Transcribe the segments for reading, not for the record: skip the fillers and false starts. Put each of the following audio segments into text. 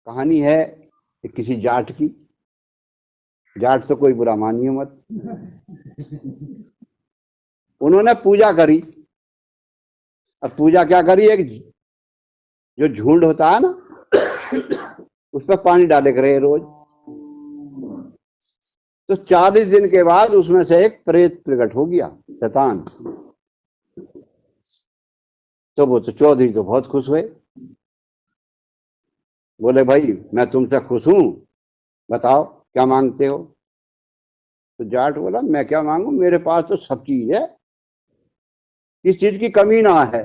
कहानी है किसी जाट की। जाट से कोई बुरा मानिए मत। उन्होंने पूजा करी। और पूजा क्या करी, एक जो झुंड होता है ना उस पर पानी डाले करे रोज। तो 40 दिन के बाद उसमें से एक प्रेत प्रकट हो गया, शैतान। तो वो तो चौधरी तो बहुत खुश हुए, बोले भाई मैं तुमसे खुश हूं, बताओ क्या मांगते हो। तो जाट बोला मैं क्या मांगू, मेरे पास तो सब चीज है, किस चीज की कमी ना है,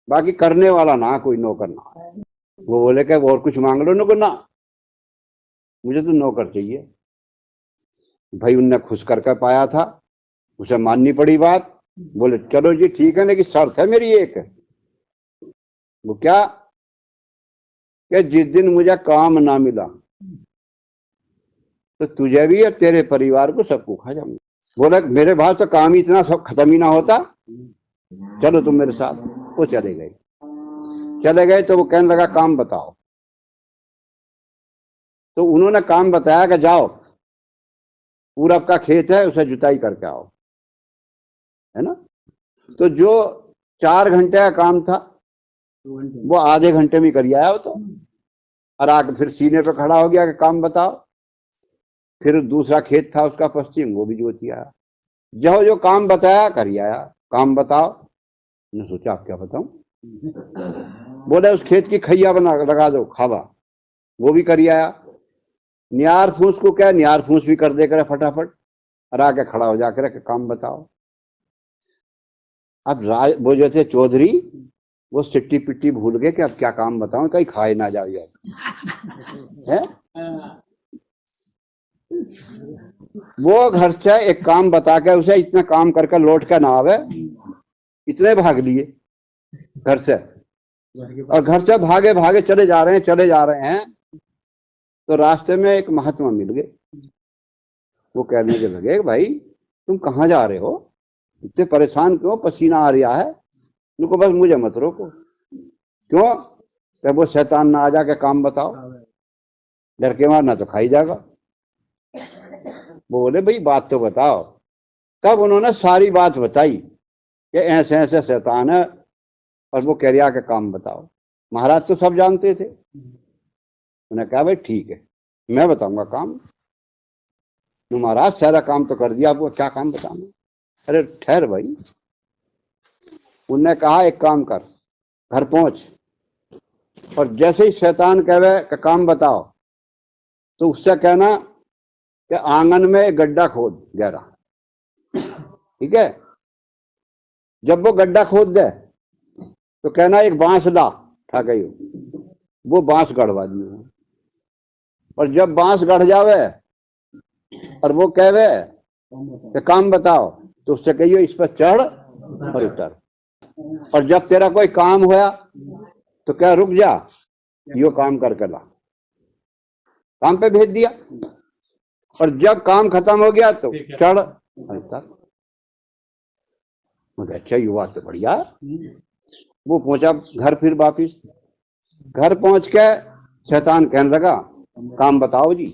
बाकी करने वाला ना कोई नौकर ना है। वो बोले कि और कुछ मांग लो नौकर ना, मुझे तो नौकर चाहिए। भाई उनने खुश करके पाया था, उसे माननी पड़ी बात। बोले चलो जी ठीक है, लेकिन शर्त है मेरी एक। वो क्या, कि जिस दिन मुझे काम ना मिला तो तुझे भी और तेरे परिवार को सबको खा जाऊंगा। बोले मेरे भाव तो काम ही इतना सब खत्म ही ना होता, चलो तुम मेरे साथ। वो चले गए। तो वो कहने लगा काम बताओ। तो उन्होंने काम बताया कि जाओ पूरब का खेत है उसे जुताई करके आओ, है ना। तो जो 4 घंटे का काम था वो आधे घंटे में कर आया वो तो। और आके फिर सीने पे खड़ा हो गया कि काम बताओ। फिर दूसरा खेत था उसका पश्चिम, वो भी जोती आया। जो काम बताया कर आया। काम बताओ। ने सोचा आप क्या बताऊं। बोले उस खेत की खैया बना लगा दो खावा, वो भी कर आया। नियार फूस को क्या, नियार फूस भी कर दे कर फटाफट। और आके खड़ा हो जाकर काम बताओ। अब वो जो थे चौधरी, वो सिट्टी पिट्टी भूल गए कि अब क्या काम बताऊं, कहीं खाए ना जाओ है। वो घर से एक काम बता के उसे इतना काम करके लौट के ना आवे, इतने भाग लिए घर से। और घर से भागे भागे चले जा रहे हैं। तो रास्ते में एक महात्मा मिल गए। वो कहने के लगे भाई तुम कहाँ जा रहे हो, इतने परेशान क्यों, पसीना आ रहा है। उनको बस मुझे मत रोको। क्यों, कि वो शैतान ना आ जाके काम बताओ, डर के मारना तो खाई जाएगा। वो बोले भाई बात तो बताओ। तब उन्होंने सारी बात बताई कि ऐसे ऐसे शैतान है और वो कह रहा कि काम बताओ। महाराज तो सब जानते थे। उन्हें कहा भाई ठीक है मैं बताऊंगा काम। तो महाराज सारा काम तो कर दिया, आपको क्या काम बताना। अरे ठहर भाई। उनने कहा एक काम कर, घर पहुंच और जैसे ही शैतान कहे कि काम बताओ तो उससे कहना कि आंगन में गड्ढा खोद गहरा, ठीक है। जब वो गड्ढा खोद दे तो कहना एक बांस ला, उठा गई वो बांस गढ़वा दियो। और जब बांस गढ़ जावे और वो कहवे कि काम बताओ तो उससे कहियो इस पर चढ़ और उतर। और जब तेरा कोई काम होया तो क्या रुक जा, यो काम करके ला। काम पे भेज दिया। और जब काम खत्म हो गया तो चढ़ और उतर। अच्छा युवा तो बढ़िया। वो पहुंचा घर, फिर वापिस घर पहुंच के शैतान कहने लगा काम बताओ जी।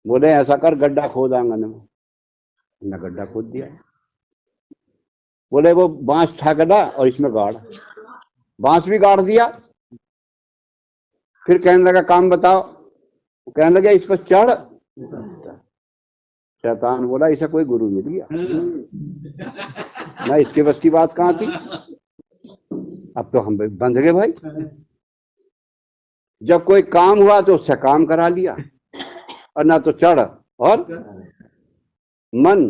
बोले ऐसा कर गड्ढा खोद आंगन में। हमने गड्ढा खोद दिया। बोले वो बांस ठा गड्ढा और इसमें गाड़, बांस भी गाड़ दिया। फिर कहने लगा काम बताओ। कहने लगे इस पर चढ़। शैतान बोला इसे कोई गुरु मिल गया ना, इसके बस की बात कहां थी। अब तो हम बंध गए भाई। जब कोई काम हुआ तो उससे काम करा लिया, और ना तो चढ़ और मन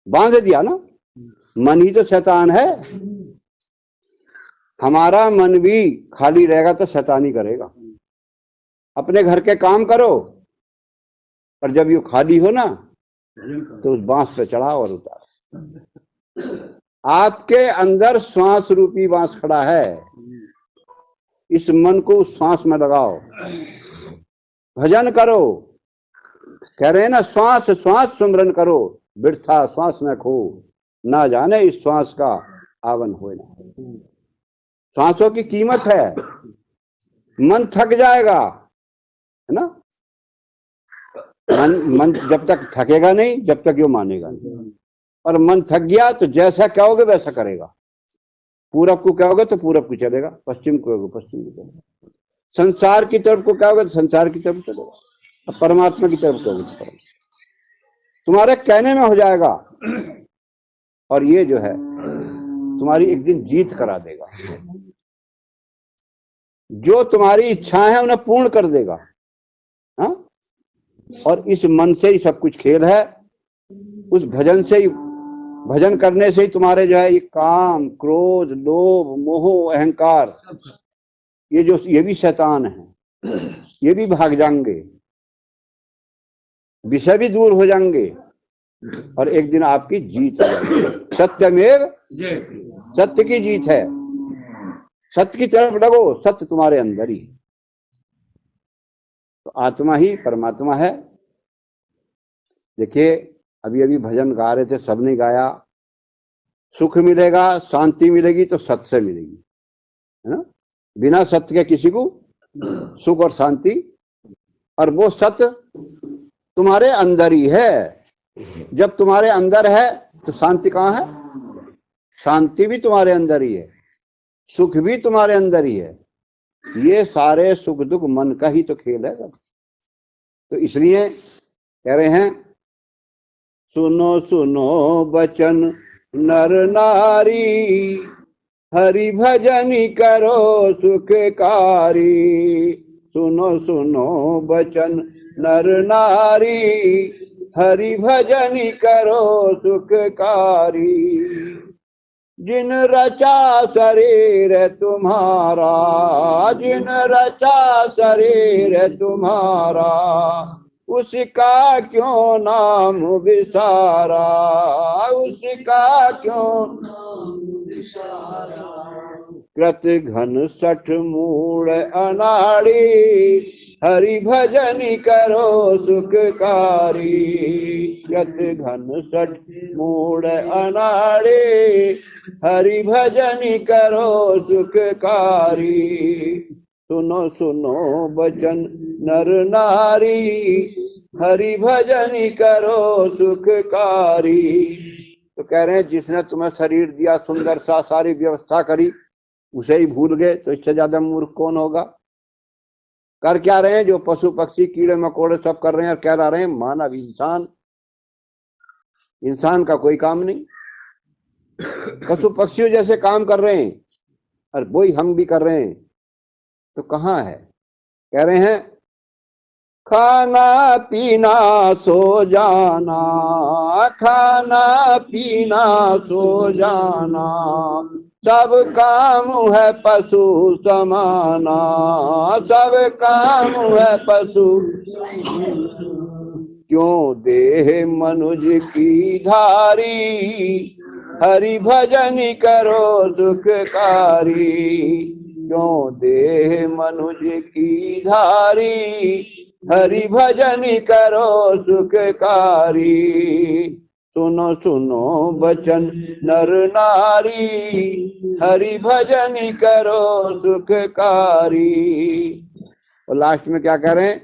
बांध दिया ना। मन ही तो शैतान है। हमारा मन भी खाली रहेगा तो शैतानी करेगा। अपने घर के काम करो, पर जब ये खाली हो ना तो उस बांस पे चढ़ाओ और उतारो। आपके अंदर श्वास रूपी बांस खड़ा है, इस मन को उस श्वास में लगाओ, भजन करो। कह रहे हैं ना श्वास श्वास सुमरन करो, बिरथा श्वास न खो, ना जाने इस श्वास का आवन होए ना। श्वासों की कीमत है। मन थक जाएगा, है ना। मन जब तक थकेगा नहीं, जब तक ये मानेगा नहीं। और मन थक गया तो जैसा कहोगे वैसा करेगा। पूरब को कहोगे तो पूरब को चलेगा, पश्चिम को कहोगे पश्चिम को चलेगा, संसार की तरफ को कहोगे तो संसार की तरफ चलेगा, और परमात्मा की तरफ कहोगे तो तुम्हारे कहने में हो जाएगा। और ये जो है तुम्हारी एक दिन जीत करा देगा। जो तुम्हारी इच्छाएं हैं उन्हें पूर्ण कर देगा। हाँ, और इस मन से ही सब कुछ खेल है। उस भजन से ही, भजन करने से ही तुम्हारे जो है ये काम, क्रोध, लोभ, मोह, अहंकार, ये भी शैतान है, ये भी भाग जाएंगे, विषय भी दूर हो जाएंगे, और एक दिन आपकी जीत हो जाएगी। सत्यमेव, सत्य की जीत है। सत्य की तरफ लगो, सत्य तुम्हारे अंदर ही। तो आत्मा ही परमात्मा है। देखिए अभी अभी भजन गा रहे थे, सबने गाया, सुख मिलेगा, शांति मिलेगी तो सत्य से मिलेगी, है ना। बिना सत्य के किसी को सुख और शांति, और वो सत्य तुम्हारे अंदर ही है। जब तुम्हारे अंदर है तो शांति कहाँ है? शांति भी तुम्हारे अंदर ही है, सुख भी तुम्हारे अंदर ही है। ये सारे सुख दुख मन का ही तो खेल है। तो इसलिए कह रहे हैं, सुनो सुनो बचन नर नारी, हरि भजन करो सुखकारी। सुनो सुनो बचन नर नारी, हरि भजन करो सुखकारी। जिन रचा शरीर तुम्हारा, जिन रचा शरीर तुम्हारा, उसका क्यों नाम विसारा, उसका क्यों नाम विसारा। कृत घन सठ मूल अनाड़ी, हरि भजन करो सुखकारी। कृत घन सठ मूल अनाड़ी, हरि भजन करो सुखकारी। सुनो सुनो बचन नर नारी, हरि भजन करो सुखकारी। तो कह रहे हैं जिसने तुम्हें शरीर दिया, सुंदर सा सारी व्यवस्था करी, उसे ही भूल गए तो इससे ज्यादा मूर्ख कौन होगा। कर क्या रहे हैं? जो पशु पक्षी कीड़े मकोड़े सब कर रहे हैं, और कह रहे हैं मानव इंसान, इंसान का कोई काम नहीं। पशु पक्षियों जैसे काम कर रहे हैं, और वही हम भी कर रहे हैं। तो कहाँ है? कह रहे हैं खाना पीना सो जाना, खाना पीना सो जाना, सब काम है पशु समाना, सब काम है पशु। क्यों देह मनुज की धारी, हरि भजन करो सुखकारी। क्यों देह मनुज की धारी, हरि भजन करो सुखकारी। सुनो सुनो बचन नर नारी, हरि भजन करो सुखकारी। और लास्ट में क्या कह रहे हैं?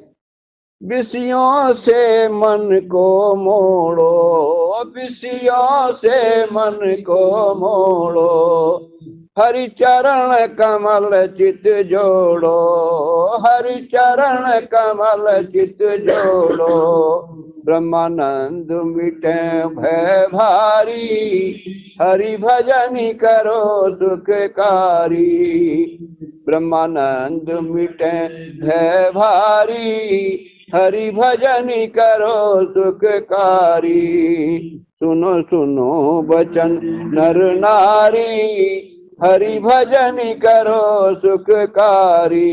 विषयों से मन को मोड़ो, विषयों से मन को मोड़ो, हरि चरण कमल चित जोड़ो, हरि चरण कमल चित जोड़ो। ब्रह्मानंद मिटे भय भारी, हरि भजन करो सुखकारी। ब्रह्मानंद मिटे भय भारी, हरि भजन करो सुखकारी। सुनो सुनो बचन नर नारी, हरि भजन करो सुखकारी।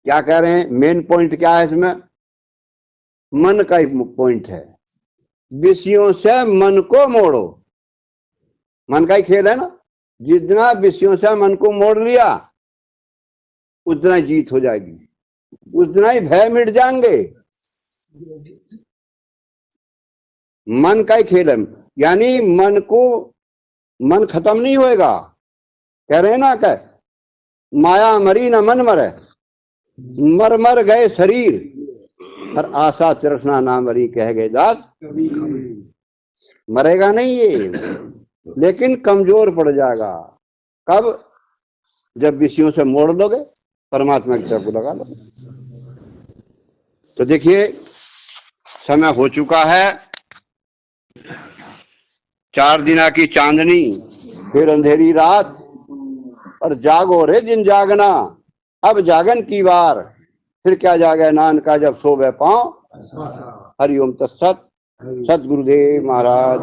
क्या कह रहे हैं? मेन पॉइंट क्या है इसमें? मन का एक पॉइंट है। विषयों से मन को मोड़ो, मन का ही खेल है ना। जितना विषयों से मन को मोड़ लिया, उतना जीत हो जाएगी, उतना ही भय मिट जाएंगे। मन का ही खेल है, यानी मन खत्म नहीं होएगा। कह रहे हैं ना, माया मरी न मन मरे, मर मर गए शरीर, हर आशा तृष्णा ना मरी, कह गए दास। मरेगा नहीं ये, लेकिन कमजोर पड़ जाएगा। कब? जब विषयों से मोड़ लोगे, परमात्मा की तरफ लगा लो। तो देखिए समय हो चुका है, 4 दिना की चांदनी, फिर अंधेरी रात, और जागो रे दिन जागना, अब जागन की बार, फिर क्या जागे नानका जब सोवे पांव। हरिओम तत्सत। सतगुरुदेव महाराज।